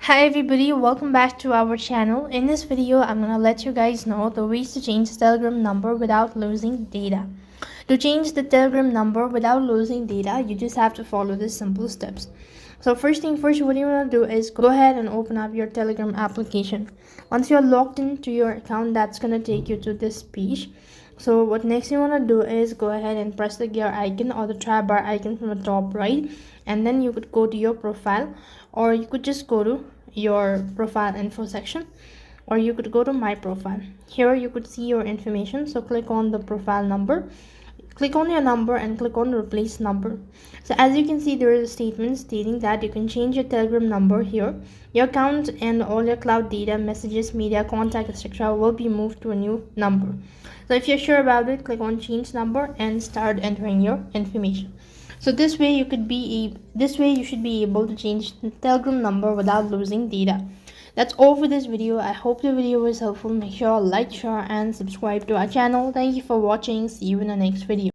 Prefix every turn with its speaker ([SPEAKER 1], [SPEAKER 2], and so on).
[SPEAKER 1] Hi everybody, welcome back to our channel. In this video, I'm gonna let you guys know the ways to change the Telegram number without losing data. To change the Telegram number without losing data, you just have to follow the simple steps. So first thing first, what you want to do is go ahead and open up your Telegram application. Once you're logged into your account, that's gonna take you to this page. So what next you want to do is go ahead and press the gear icon or the tab bar icon from the top right, and then you could go to your profile, or you could just go to your profile info section, or you could go to my profile. Here you could see your information, so click on the profile number, click on your number and click on replace number. So as you can see, there is a statement stating that you can change your Telegram number here. Your account and all your cloud data, messages, media, contact, etc. will be moved to a new number. So if you're sure about it, click on change number and start entering your information. So this way you should be able to change the Telegram number without losing data. That's all for this video. I hope the video was helpful. Make sure to like, share and subscribe to our channel. Thank you for watching. See you in the next video.